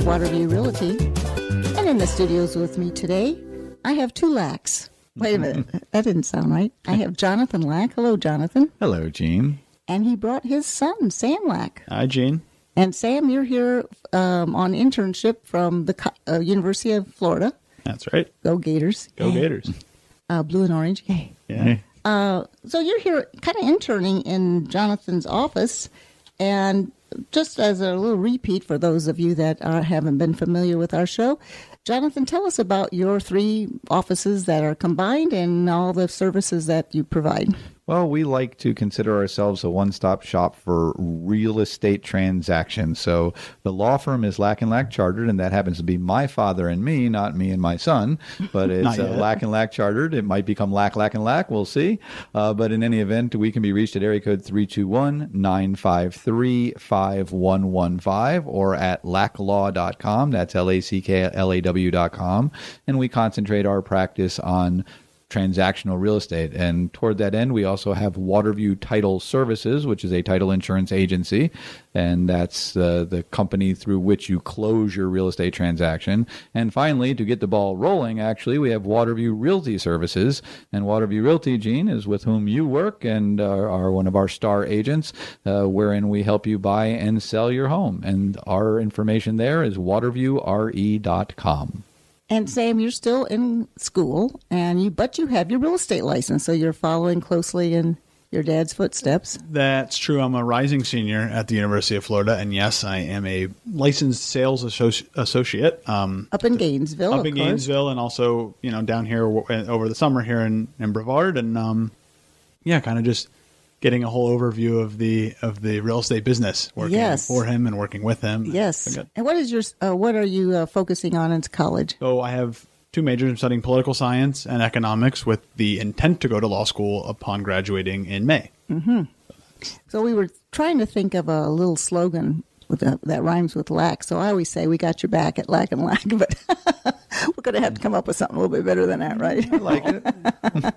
with Waterview Realty. And in the studios with me today, I have two Lacks. Wait a minute, that didn't sound right. I have Jonathan Lack. Hello, Jonathan. Hello, Jean. And he brought his son, Sam Lack. Hi, Jean. And Sam, you're here on internship from the University of Florida. That's right. Go Gators. Go Yay. Gators. Blue and orange. Yay. Yeah. So you're here kind of interning in Jonathan's office. And just as a little repeat for those of you that haven't been familiar with our show, Jonathan, tell us about your three offices that are combined and all the services that you provide. Well, we like to consider ourselves a one-stop shop for real estate transactions. So the law firm is Lack & Lack Chartered, and that happens to be my father and me, not me and my son. But it's Lack & Lack Chartered. It might become Lack & Lack. We'll see. But in any event, we can be reached at area code 321-953-5115 or at lacklaw.com. That's LACKLAW.com. And we concentrate our practice on transactional real estate. And toward that end, we also have Waterview Title Services, which is a title insurance agency. And that's the company through which you close your real estate transaction. And finally, to get the ball rolling, actually, we have Waterview Realty Services. And Waterview Realty, Jean, is with whom you work and are one of our star agents, wherein we help you buy and sell your home. And our information there is waterviewre.com. And Sam, you're still in school, but you have your real estate license, so you're following closely in your dad's footsteps. That's true. I'm a rising senior at the University of Florida, and yes, I am a licensed sales associate. Up in Gainesville, Up in Gainesville, and also down here over the summer here in Brevard, and kind of just getting a whole overview of the real estate business, working for him and working with him. Yes. And what is what are you focusing on in college? So I have two majors. I'm studying political science and economics with the intent to go to law school upon graduating in May. Mm-hmm. So we were trying to think of a little slogan that rhymes with lack. So I always say, we got your back at Lack & Lack, but we're going to have to come up with something a little bit better than that, right? I like it.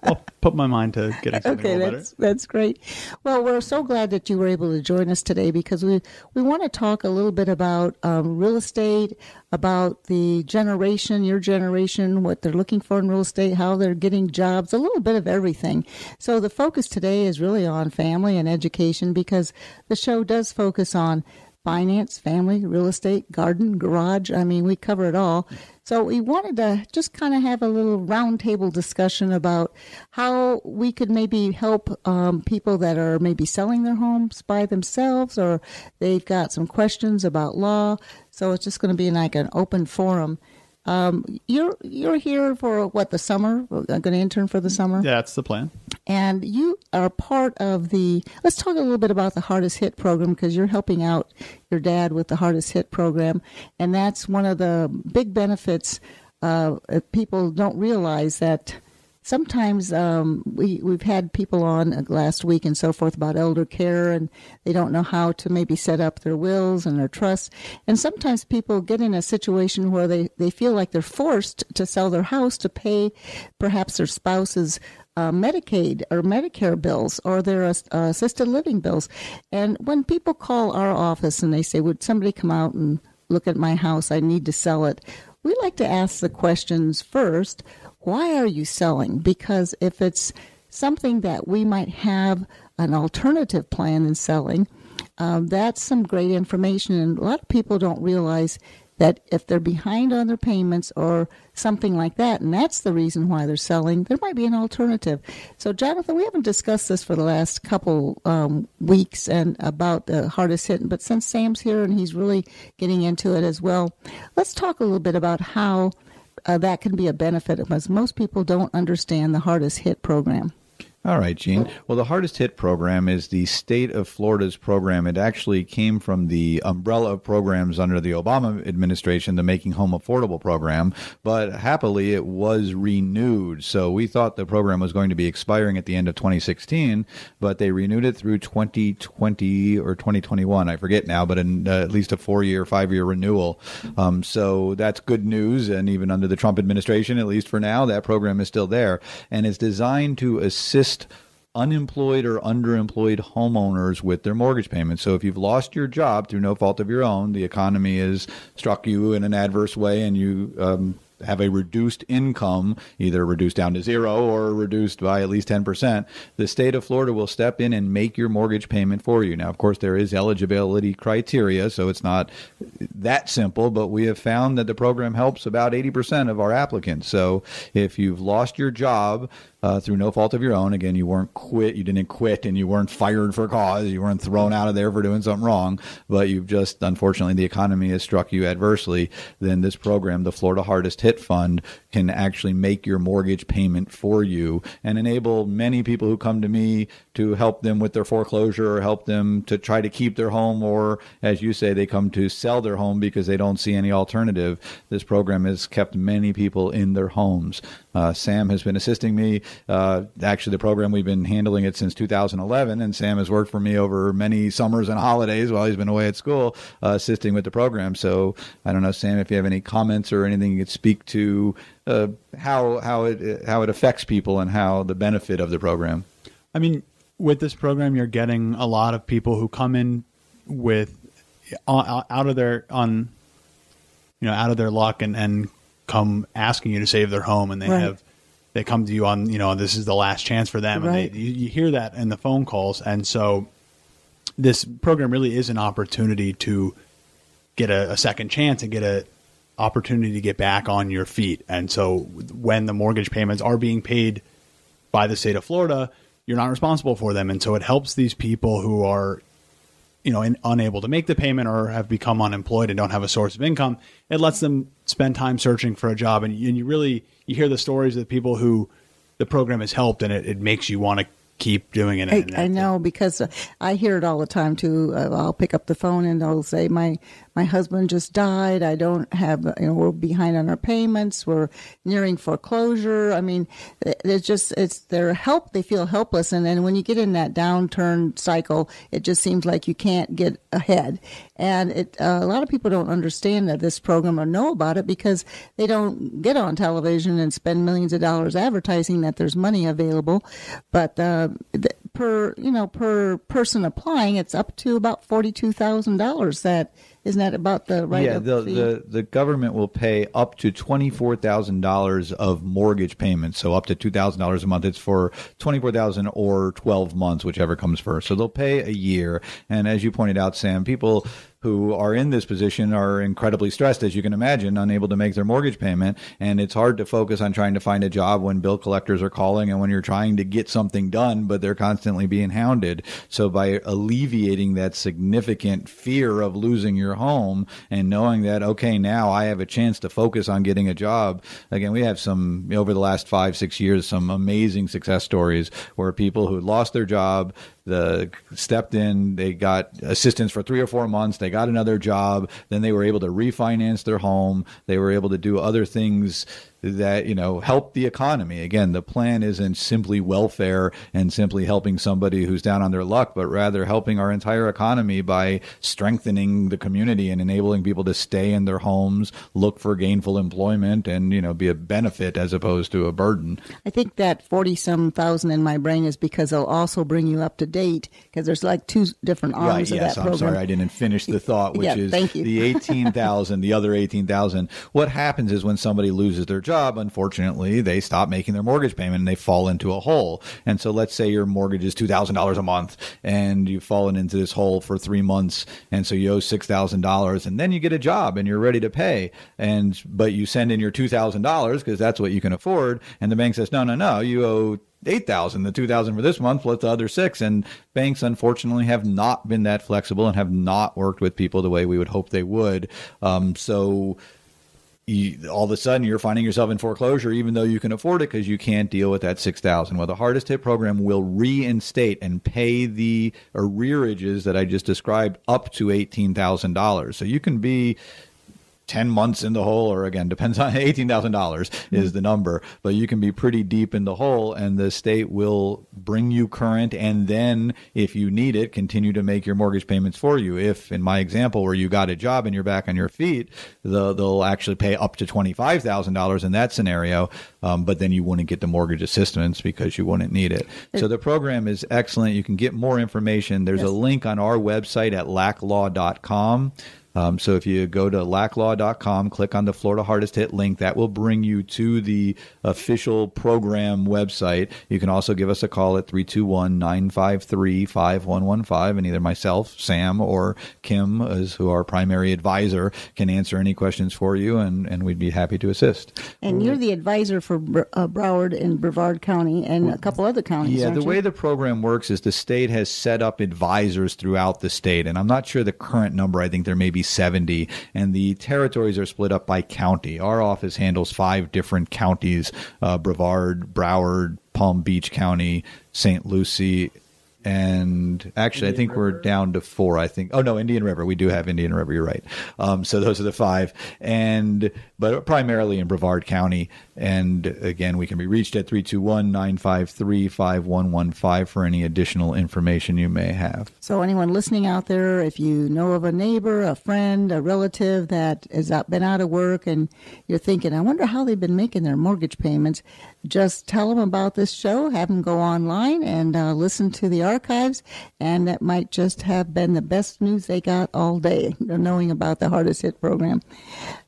I'll put my mind to getting something a little better. That's great. Well, we're so glad that you were able to join us today because we want to talk a little bit about real estate, about the generation, your generation, what they're looking for in real estate, how they're getting jobs, a little bit of everything. So the focus today is really on family and education because the show does focus on finance, family, real estate, garden, garage. I mean, we cover it all. So we wanted to just kind of have a little roundtable discussion about how we could maybe help people that are maybe selling their homes by themselves or they've got some questions about law. So it's just going to be like an open forum. You're here for the summer? Going to intern for the summer? Yeah, that's the plan. And you are part of let's talk a little bit about the Hardest Hit program because you're helping out your dad with the Hardest Hit program. And that's one of the big benefits. People don't realize that sometimes we've had people on last week and so forth about elder care, and they don't know how to maybe set up their wills and their trusts. And sometimes people get in a situation where they feel like they're forced to sell their house to pay perhaps their spouse's Medicaid or Medicare bills or their assisted living bills. And when people call our office and they say, would somebody come out and look at my house? I need to sell it. We like to ask the questions first. Why are you selling? Because if it's something that we might have an alternative plan in selling, that's some great information. And a lot of people don't realize that if they're behind on their payments or something like that, and that's the reason why they're selling, there might be an alternative. So, Jonathan, we haven't discussed this for the last couple weeks and about the Hardest Hit, but since Sam's here and he's really getting into it as well, let's talk a little bit about how that can be a benefit because most people don't understand the Hardest Hit program. All right, Jean. Well, the Hardest Hit program is the state of Florida's program. It actually came from the umbrella of programs under the Obama administration, the Making Home Affordable program, but happily it was renewed. So we thought the program was going to be expiring at the end of 2016, but they renewed it through 2020 or 2021. I forget now, but in at least a 4-year, 5-year renewal. So that's good news. And even under the Trump administration, at least for now, that program is still there. And it's designed to assist unemployed or underemployed homeowners with their mortgage payments. So if you've lost your job through no fault of your own, the economy has struck you in an adverse way, and you have a reduced income, either reduced down to zero or reduced by at least 10%, the state of Florida will step in and make your mortgage payment for you. Now, of course, there is eligibility criteria, so it's not that simple, but we have found that the program helps about 80% of our applicants. So if you've lost your job through no fault of your own, again, you didn't quit and you weren't fired for cause, you weren't thrown out of there for doing something wrong, but you've just, unfortunately, the economy has struck you adversely, then this program, the Florida Hardest Hit Fund, can actually make your mortgage payment for you and enable many people who come to me to help them with their foreclosure or help them to try to keep their home, or as you say, they come to sell their home because they don't see any alternative. This program has kept many people in their homes. Sam has been assisting me. Actually, the program, we've been handling it since 2011, and Sam has worked for me over many summers and holidays while he's been away at school, assisting with the program. So I don't know, Sam, if you have any comments or anything you could speak to how it affects people and how the benefit of the program. I mean, with this program, you're getting a lot of people who come in with out of their luck and come asking you to save their home, and they come to you on, this is the last chance for them. Right. And you hear that in the phone calls. And so this program really is an opportunity to get a second chance and get an opportunity to get back on your feet. And so when the mortgage payments are being paid by the state of Florida, you're not responsible for them. And so it helps these people who are, unable to make the payment or have become unemployed and don't have a source of income. It lets them spend time searching for a job. And you hear the stories of people who the program has helped, and it makes you want to keep doing it. I know, because I hear it all the time too. I'll pick up the phone and they'll say, my husband just died. I don't have, we're behind on our payments. We're nearing foreclosure. I mean, it's their help. They feel helpless. And then when you get in that downturn cycle, it just seems like you can't get ahead. And a lot of people don't understand that this program or know about it because they don't get on television and spend millions of dollars advertising that there's money available. But per person applying, it's up to about $42,000. Isn't that about the right? Yeah, the government will pay up to $24,000 of mortgage payments, so up to $2,000 a month. It's for $24,000 or 12 months, whichever comes first. So they'll pay a year. And as you pointed out, Sam, people who are in this position are incredibly stressed, as you can imagine, unable to make their mortgage payment. And it's hard to focus on trying to find a job when bill collectors are calling and when you're trying to get something done, but they're constantly being hounded. So by alleviating that significant fear of losing your home and knowing that, okay, now I have a chance to focus on getting a job. Again, we have some, over the last 5-6 years, some amazing success stories where people who lost their job, stepped in, they got assistance for 3 or 4 months, they got another job, then they were able to refinance their home, they were able to do other things that, help the economy. Again, the plan isn't simply welfare and simply helping somebody who's down on their luck, but rather helping our entire economy by strengthening the community and enabling people to stay in their homes, look for gainful employment, and, be a benefit as opposed to a burden. I think that 40-some thousand in my brain is because they'll also bring you up to date, because there's like 2 different arms of that program. I'm sorry, I didn't finish the thought, which is thank you. The 18,000, the other 18,000. What happens is when somebody loses their job, unfortunately, they stop making their mortgage payment and they fall into a hole. And so let's say your mortgage is $2,000 a month and you've fallen into this hole for 3 months. And so you owe $6,000, and then you get a job and you're ready to pay. But you send in your $2,000 because that's what you can afford. And the bank says, no, you owe $8,000, the $2,000 for this month plus the other $6,000. And banks, unfortunately, have not been that flexible and have not worked with people the way we would hope they would. So all of a sudden you're finding yourself in foreclosure, even though you can afford it, because you can't deal with that $6,000. Well, the Hardest Hit program will reinstate and pay the arrearages that I just described up to $18,000. So you can be 10 months in the hole, or again, depends on $18,000 is the number, but you can be pretty deep in the hole, and the state will bring you current. And then if you need it, continue to make your mortgage payments for you. If in my example, where you got a job and you're back on your feet, they'll actually pay up to $25,000 in that scenario. But then you wouldn't get the mortgage assistance because you wouldn't need it. So the program is excellent. You can get more information. There's a link on our website at lacklaw.com. So if you go to lacklaw.com, click on the Florida Hardest Hit link, that will bring you to the official program website. You can also give us a call at 321-953-5115, and either myself, Sam, or Kim, who are our primary advisor, can answer any questions for you, and we'd be happy to assist. And you're the advisor for Broward and Brevard County and a couple other counties, Yeah, the you? way the program works is the state has set up advisors throughout the state, and I'm not sure the current number. I think there may be 70, and the territories are split up by county. Our office handles 5 different counties: Brevard, Broward, Palm Beach County, St. Lucie, and actually I think we're down to 4. I think. Oh no, Indian River. We do have Indian River. You're right. So those are the 5, but primarily in Brevard County. And again, we can be reached at 321-953-5115 for any additional information you may have. So anyone listening out there, if you know of a neighbor, a friend, a relative that has been out of work and you're thinking, I wonder how they've been making their mortgage payments, just tell them about this show, have them go online and listen to the archives, and that might just have been the best news they got all day, knowing about the Hardest Hit program.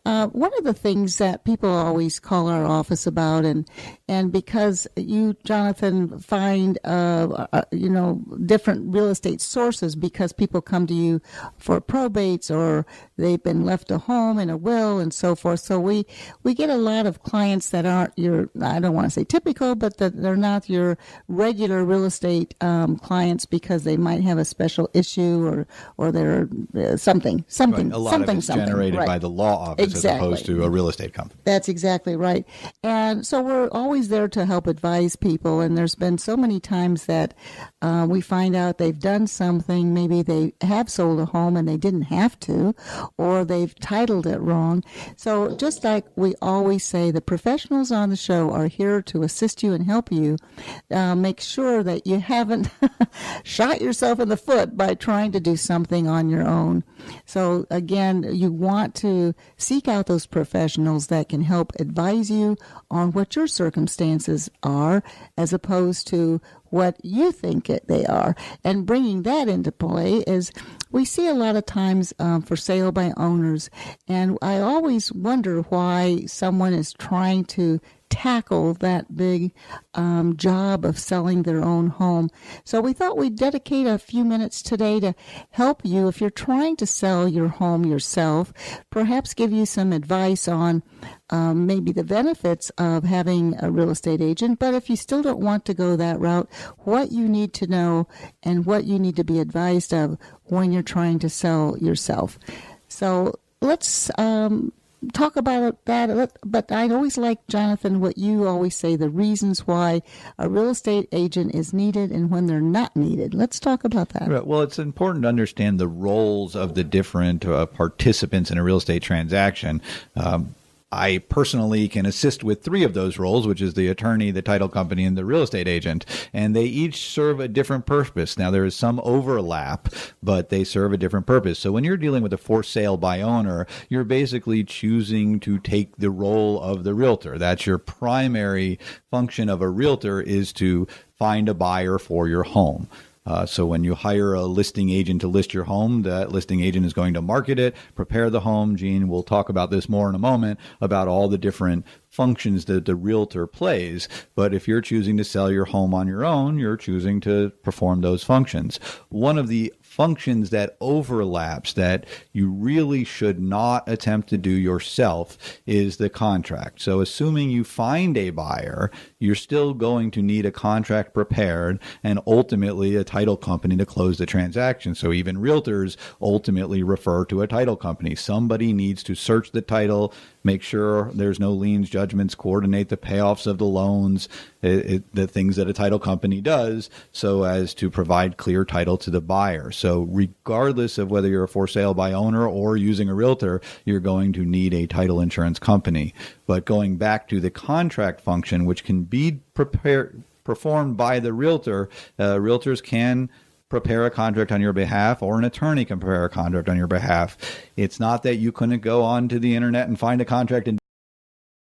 One of the things that people always call our office about, and because you, Jonathan, find different real estate sources because people come to you for probates or they've been left a home and a will and so forth. So we get a lot of clients that aren't your, I don't want to say typical, but that they're not your regular real estate clients because they might have a special issue or they're something. Right. A lot of it's generated by the law office. Exactly. As opposed to a real estate company. That's exactly right. And so we're always there to help advise people. And there's been so many times that we find out they've done something. Maybe they have sold a home and they didn't have to, or they've titled it wrong. So just like we always say, the professionals on the show are here to assist you and help you. Make sure that you haven't shot yourself in the foot by trying to do something on your own. So again, you want to seek out those professionals that can help advise you on what your circumstances are as opposed to what you think they are. And bringing that into play is we see a lot of times for sale by owners, and I always wonder why someone is trying to tackle that big job of selling their own home. So we thought we'd dedicate a few minutes today to help you if you're trying to sell your home yourself, perhaps give you some advice on maybe the benefits of having a real estate agent, but if you still don't want to go that route, what you need to know and what you need to be advised of when you're trying to sell yourself. So let's talk about that, but I'd always like, Jonathan, what you always say, the reasons why a real estate agent is needed and when they're not needed. Let's talk about that. Right. Well, it's important to understand the roles of the different participants in a real estate transaction. I personally can assist with 3 of those roles, which is the attorney, the title company, and the real estate agent. And they each serve a different purpose. Now, there is some overlap, but they serve a different purpose. So when you're dealing with a for sale by owner, you're basically choosing to take the role of the realtor. That's your primary function of a realtor, is to find a buyer for your home. So when you hire a listing agent to list your home, that listing agent is going to market it, prepare the home. Gene, we'll talk about this more in a moment, about all the different functions that the realtor plays. But if you're choosing to sell your home on your own, you're choosing to perform those functions. One of the functions that overlaps that you really should not attempt to do yourself is the contract. So assuming you find a buyer, you're still going to need a contract prepared and ultimately a title company to close the transaction. So even realtors ultimately refer to a title company. Somebody needs to search the title, make sure there's no liens, judgments, coordinate the payoffs of the loans, the things that a title company does, so as to provide clear title to the buyer. So regardless of whether you're a for sale by owner or using a realtor, you're going to need a title insurance company. But going back to the contract function, which can be performed by the realtor, realtors can prepare a contract on your behalf, or an attorney can prepare a contract on your behalf. It's not that you couldn't go onto the internet and find a contract and